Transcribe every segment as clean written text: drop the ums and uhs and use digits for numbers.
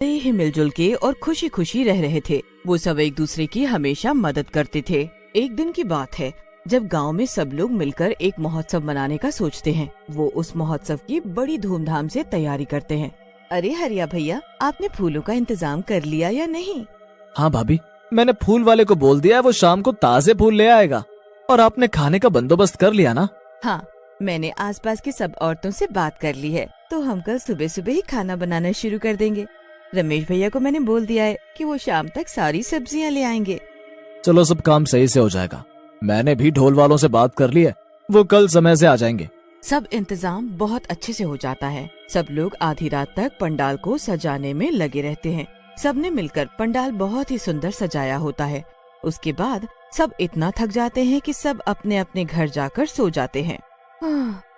ही मिलजुल के और खुशी खुशी रह रहे थे। वो सब एक दूसरे की हमेशा मदद करते थे। एक दिन की बात है जब गांव में सब लोग मिलकर एक महोत्सव मनाने का सोचते हैं। वो उस महोत्सव की बड़ी धूमधाम से तैयारी करते हैं। अरे हरिया भैया, आपने फूलों का इंतजाम कर लिया या नहीं? हाँ भाभी, मैंने फूल वाले को बोल दिया है, वो शाम को ताजे फूल ले आएगा। और आपने खाने का बंदोबस्त कर लिया ना? हाँ, मैंने आसपास की सब औरतों से बात कर ली है, तो हम कल सुबह सुबह ही खाना बनाना शुरू कर देंगे। रमेश भैया को मैंने बोल दिया है कि वो शाम तक सारी सब्जियां ले आएंगे। चलो, सब काम सही से हो जाएगा। मैंने भी ढोल वालों से बात कर ली है, वो कल समय से आ जाएंगे। सब इंतजाम बहुत अच्छे से हो जाता है। सब लोग आधी रात तक पंडाल को सजाने में लगे रहते हैं। सबने मिलकर पंडाल बहुत ही सुंदर सजाया होता है। उसके बाद सब इतना थक जाते हैं कि सब अपने अपने घर जाकर सो जाते हैं।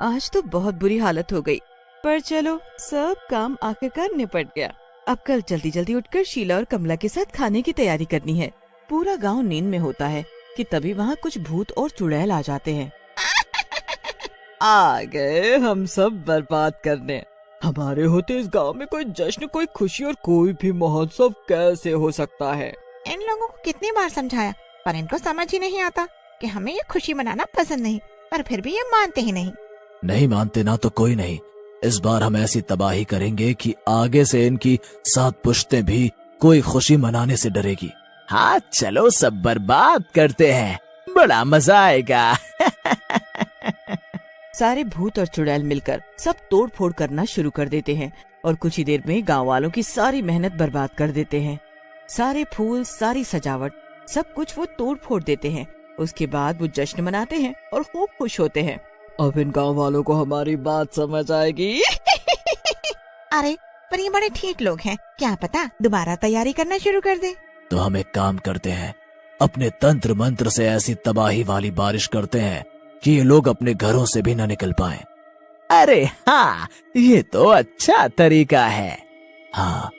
आज तो बहुत बुरी हालत हो गई, पर चलो, सब काम आखिरकार निपट गया। अब कल जल्दी जल्दी उठकर शीला और कमला के साथ खाने की तैयारी करनी है। पूरा गांव नींद में होता है कि तभी वहाँ कुछ भूत और चुड़ैल आ जाते हैं। आ गए हम सब बर्बाद करने। हमारे होते इस गांव में कोई जश्न, कोई खुशी और कोई भी महोत्सव कैसे हो सकता है? इन लोगों को कितनी बार समझाया, पर इनको समझ ही नहीं आता कि हमें ये खुशी मनाना पसंद नहीं, पर फिर भी ये मानते ही नहीं। नहीं मानते ना तो कोई नहीं, इस बार हम ऐसी तबाही करेंगे कि आगे से इनकी 7 पुश्तें भी कोई खुशी मनाने से डरेगी। हाँ चलो, सब बर्बाद करते हैं, बड़ा मजा आएगा। सारे भूत और चुड़ैल मिलकर सब तोड़ फोड़ करना शुरू कर देते हैं और कुछ ही देर में गांव वालों की सारी मेहनत बर्बाद कर देते हैं। सारे फूल, सारी सजावट, सब कुछ वो तोड़ फोड़ देते हैं। उसके बाद वो जश्न मनाते हैं और खूब खुश होते हैं। अब इन गांव वालों को हमारी बात समझ आएगी। अरे पर ये बड़े ठीक लोग हैं, क्या पता दोबारा तैयारी करना शुरू कर दे। तो हम एक काम करते हैं, अपने तंत्र मंत्र से ऐसी तबाही वाली बारिश करते हैं कि ये लोग अपने घरों से भी न निकल पाएं। अरे हाँ, ये तो अच्छा तरीका है। हाँ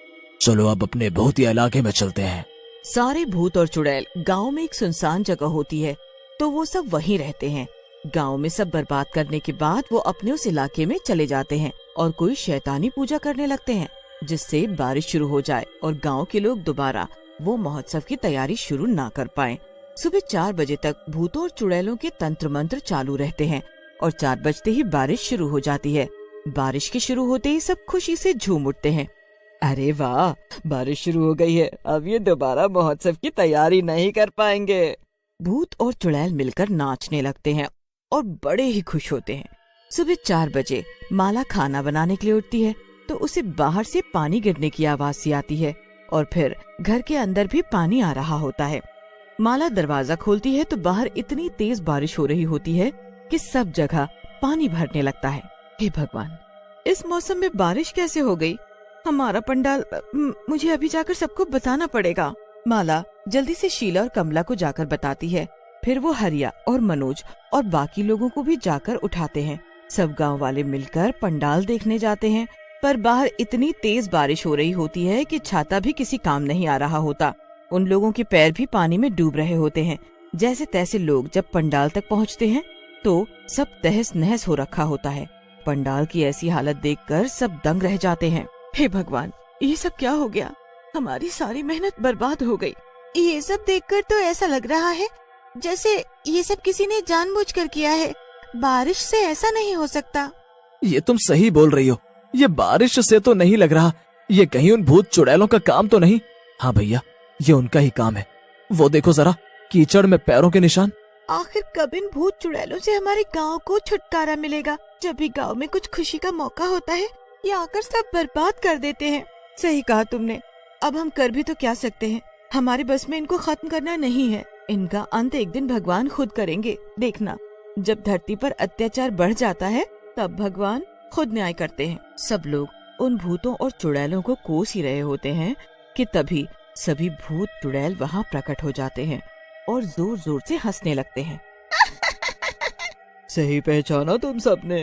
चलो, अब अपने भूतिया इलाके में चलते हैं। सारे भूत और चुड़ैल गांव में एक सुनसान जगह होती है, तो वो सब वहीं रहते हैं। गांव में सब बर्बाद करने के बाद वो अपने उस इलाके में चले जाते हैं और कोई शैतानी पूजा करने लगते हैं, जिससे बारिश शुरू हो जाए और गांव के लोग दोबारा वो महोत्सव की तैयारी शुरू ना कर पाएं। सुबह 4 बजे तक भूतों और चुड़ैलों के तंत्र मंत्र चालू रहते हैं और 4 बजते ही बारिश शुरू हो जाती है। बारिश के शुरू होते ही सब खुशी से झूम उठते हैं। अरे वाह, बारिश शुरू हो गई है, अब ये दोबारा महोत्सव की तैयारी नहीं कर पाएंगे। भूत और चुड़ैल मिलकर नाचने लगते हैं और बड़े ही खुश होते हैं। सुबह 4 बजे माला खाना बनाने के लिए उठती है, तो उसे बाहर से पानी गिरने की आवाज सी आती है और फिर घर के अंदर भी पानी आ रहा होता है। माला दरवाजा खोलती है तो बाहर इतनी तेज बारिश हो रही होती है कि सब जगह पानी भरने लगता है। हे भगवान, इस मौसम में बारिश कैसे हो गई? हमारा पंडाल, मुझे अभी जाकर सबको बताना पड़ेगा। माला जल्दी से शीला और कमला को जाकर बताती है। फिर वो हरिया और मनोज और बाकी लोगों को भी जाकर उठाते हैं। सब गांव वाले मिलकर पंडाल देखने जाते हैं, पर बाहर इतनी तेज बारिश हो रही होती है कि छाता भी किसी काम नहीं आ रहा होता। उन लोगों के पैर भी पानी में डूब रहे होते हैं। जैसे तैसे लोग जब पंडाल तक पहुंचते हैं तो सब तहस नहस हो रखा होता है। पंडाल की ऐसी हालत देखकर सब दंग रह जाते हैं। हे भगवान, ये सब क्या हो गया? हमारी सारी मेहनत बर्बाद हो गई। ये सब देखकर तो ऐसा लग रहा है जैसे ये सब किसी ने जानबूझकर किया है। बारिश से ऐसा नहीं हो सकता। ये तुम सही बोल रही हो, ये बारिश से तो नहीं लग रहा। ये कहीं उन भूत चुड़ैलों का काम तो नहीं? हाँ भैया, ये उनका ही काम है। वो देखो जरा, कीचड़ में पैरों के निशान। आखिर कब इन भूत चुड़ैलों से हमारे गांव को छुटकारा मिलेगा? जब भी गांव में कुछ खुशी का मौका होता है, ये आकर सब बर्बाद कर देते हैं। सही कहा तुमने। अब हम कर भी तो क्या सकते हैं? हमारे बस में इनको खत्म करना नहीं है। इनका अंत एक दिन भगवान खुद करेंगे। देखना, जब धरती पर अत्याचार बढ़ जाता है तब भगवान खुद न्याय करते हैं। सब लोग उन भूतों और चुड़ैलों को कोस ही रहे होते हैं कि तभी सभी भूत चुड़ैल वहाँ प्रकट हो जाते हैं और जोर जोर से हंसने लगते हैं। सही पहचाना तुम सबने,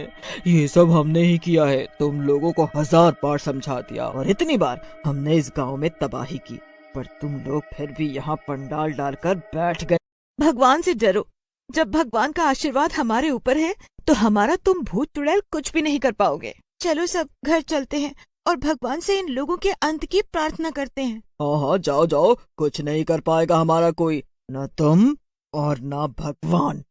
ये सब हमने ही किया है। तुम लोगों को 1000 बार समझा दिया और इतनी बार हमने इस गांव में तबाही की, पर तुम लोग फिर भी यहाँ पंडाल डालकर बैठ गए। भगवान से डरो। जब भगवान का आशीर्वाद हमारे ऊपर है तो हमारा तुम भूत चुड़ैल कुछ भी नहीं कर पाओगे। चलो सब घर चलते हैं और भगवान से इन लोगों के अंत की प्रार्थना करते हैं। हाँ हाँ, जाओ जाओ, कुछ नहीं कर पाएगा हमारा कोई, न तुम और न भगवान।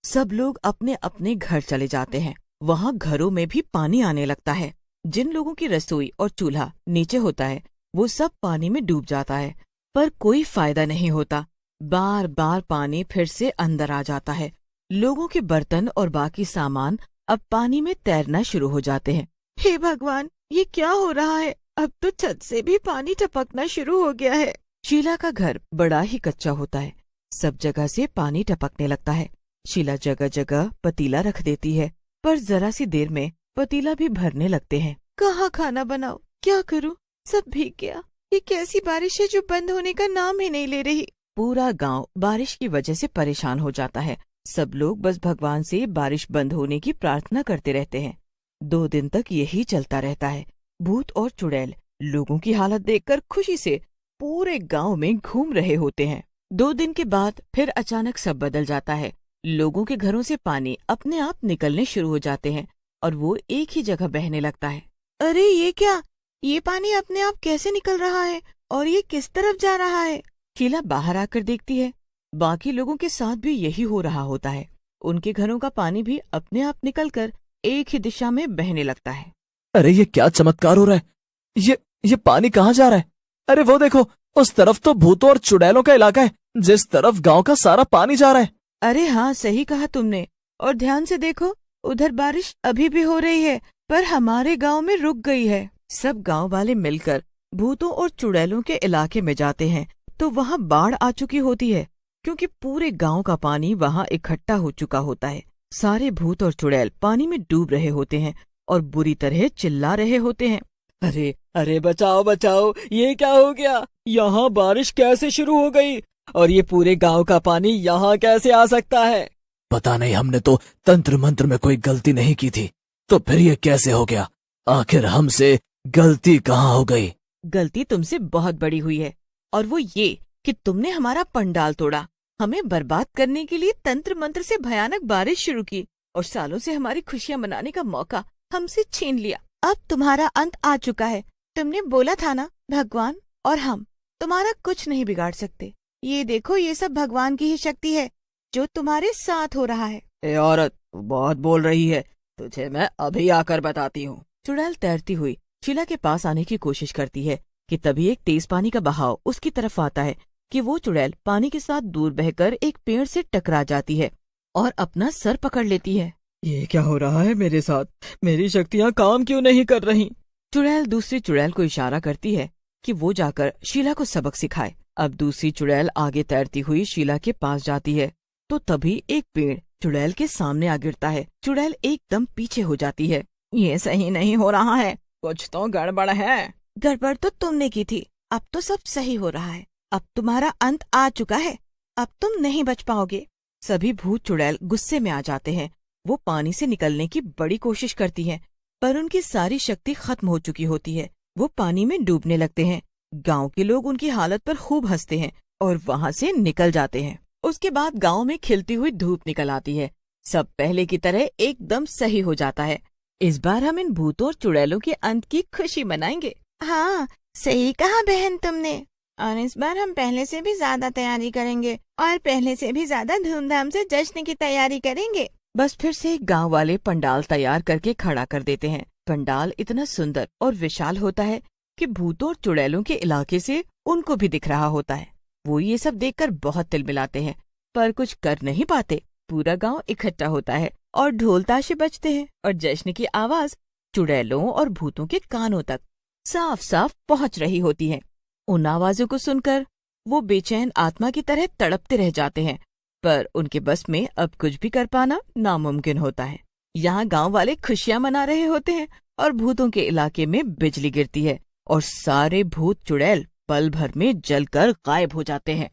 सब लोग अपने अपने घर चले जाते हैं। वहाँ घरों में भी पानी आने लगता है। जिन लोगों की रसोई और चूल्हा नीचे होता है वो सब पानी में डूब जाता है, पर कोई फायदा नहीं होता। बार बार पानी फिर से अंदर आ जाता है। लोगों के बर्तन और बाकी सामान अब पानी में तैरना शुरू हो जाते हैं। हे भगवान, ये क्या हो रहा है? अब तो छत से भी पानी टपकना शुरू हो गया है। शीला का घर बड़ा ही कच्चा होता है। सब जगह से पानी टपकने लगता है। शीला जगह जगह पतीला रख देती है, पर जरा सी देर में पतीला भी भरने लगते हैं। कहाँ खाना बनाओ, क्या करूं? सब भीग गया। ये कैसी बारिश है जो बंद होने का नाम ही नहीं ले रही। पूरा गांव बारिश की वजह से परेशान हो जाता है। सब लोग बस भगवान से बारिश बंद होने की प्रार्थना करते रहते हैं। 2 दिन तक यही चलता रहता है। भूत और चुड़ैल लोगों की हालत देखकर खुशी से पूरे गांव में घूम रहे होते हैं। 2 दिन के बाद फिर अचानक सब बदल जाता है। लोगों के घरों से पानी अपने आप निकलने शुरू हो जाते हैं और वो एक ही जगह बहने लगता है। अरे ये क्या? ये पानी अपने आप कैसे निकल रहा है और ये किस तरफ जा रहा है? शीला बाहर आकर देखती है। बाकी लोगों के साथ भी यही हो रहा होता है। उनके घरों का पानी भी अपने आप निकलकर एक ही दिशा में बहने लगता है। अरे ये क्या चमत्कार हो रहा है? ये पानी कहाँ जा रहा है? अरे वो देखो, उस तरफ तो भूतों और चुड़ैलों का इलाका है, जिस तरफ गांव का सारा पानी जा रहा है। अरे हाँ, सही कहा तुमने। और ध्यान से देखो, उधर बारिश अभी भी हो रही है, पर हमारे गांव में रुक गई है। सब गांव वाले मिलकर भूतों और चुड़ैलों के इलाके में जाते हैं तो वहाँ बाढ़ आ चुकी होती है, क्योंकि पूरे गांव का पानी वहाँ इकट्ठा हो चुका होता है। सारे भूत और चुड़ैल पानी में डूब रहे होते हैं और बुरी तरह चिल्ला रहे होते हैं। अरे अरे, बचाओ बचाओ, ये क्या हो गया? यहाँ बारिश कैसे शुरू हो गई? और ये पूरे गांव का पानी यहाँ कैसे आ सकता है? पता नहीं, हमने तो तंत्र मंत्र में कोई गलती नहीं की थी, तो फिर ये कैसे हो गया? आखिर हमसे गलती कहाँ हो गई? गलती तुमसे बहुत बड़ी हुई है, और वो ये कि तुमने हमारा पंडाल तोड़ा, हमें बर्बाद करने के लिए तंत्र मंत्र से भयानक बारिश शुरू की और सालों से हमारी खुशियां मनाने का मौका हमसे छीन लिया। अब तुम्हारा अंत आ चुका है। तुमने बोला था ना, भगवान और हम तुम्हारा कुछ नहीं बिगाड़ सकते। ये देखो, ये सब भगवान की ही शक्ति है जो तुम्हारे साथ हो रहा है। ए औरत, तू बहुत बोल रही है, तुझे मैं अभी आकर बताती हूँ। चुड़ैल तैरती हुई शीला के पास आने की कोशिश करती है कि तभी एक तेज पानी का बहाव उसकी तरफ आता है कि वो चुड़ैल पानी के साथ दूर बहकर एक पेड़ से टकरा जाती है और अपना सर पकड़ लेती है। ये क्या हो रहा है मेरे साथ? मेरी शक्तियाँ काम क्यों नहीं कर रही? चुड़ैल दूसरी चुड़ैल को इशारा करती है कि वो जाकर शीला को सबक सिखाए। अब दूसरी चुड़ैल आगे तैरती हुई शीला के पास जाती है तो तभी एक पेड़ चुड़ैल के सामने आ गिरता है। चुड़ैल एकदम पीछे हो जाती है। ये सही नहीं हो रहा है, कुछ तो गड़बड़ है। गड़बड़ तो तुमने की थी, अब तो सब सही हो रहा है। अब तुम्हारा अंत आ चुका है, अब तुम नहीं बच पाओगे। सभी भूत चुड़ैल गुस्से में आ जाते हैं। वो पानी से निकलने की बड़ी कोशिश करती हैं, पर उनकी सारी शक्ति खत्म हो चुकी होती है। वो पानी में डूबने लगते हैं। गांव के लोग उनकी हालत पर खूब हंसते हैं और वहाँ से निकल जाते हैं। उसके बाद गांव में खिलती हुई धूप निकल आती है। सब पहले की तरह एकदम सही हो जाता है। इस बार हम इन भूतों और चुड़ैलों के अंत की खुशी मनाएंगे। हाँ, सही कहा बहन तुमने। और इस बार हम पहले से भी ज्यादा तैयारी करेंगे और पहले से भी ज्यादा धूमधाम से जश्न की तैयारी करेंगे। बस फिर से गांव वाले पंडाल तैयार करके खड़ा कर देते हैं। पंडाल इतना सुंदर और विशाल होता है कि भूतों और चुड़ैलों के इलाके से उनको भी दिख रहा होता है। वो ये सब देखकर बहुत तिलमिलाते हैं, पर कुछ कर नहीं पाते। पूरा गांव इकट्ठा होता है और ढोल ताशे बजते हैं और जश्न की आवाज चुड़ैलों और भूतों के कानों तक साफ साफ पहुंच रही होती है। उन आवाजों को सुनकर वो बेचैन आत्मा की तरह तड़पते रह जाते हैं, पर उनके बस में अब कुछ भी कर पाना नामुमकिन होता है। यहाँ गांव वाले खुशियां मना रहे होते हैं और भूतों के इलाके में बिजली गिरती है और सारे भूत चुड़ैल पल भर में जलकर गायब हो जाते हैं।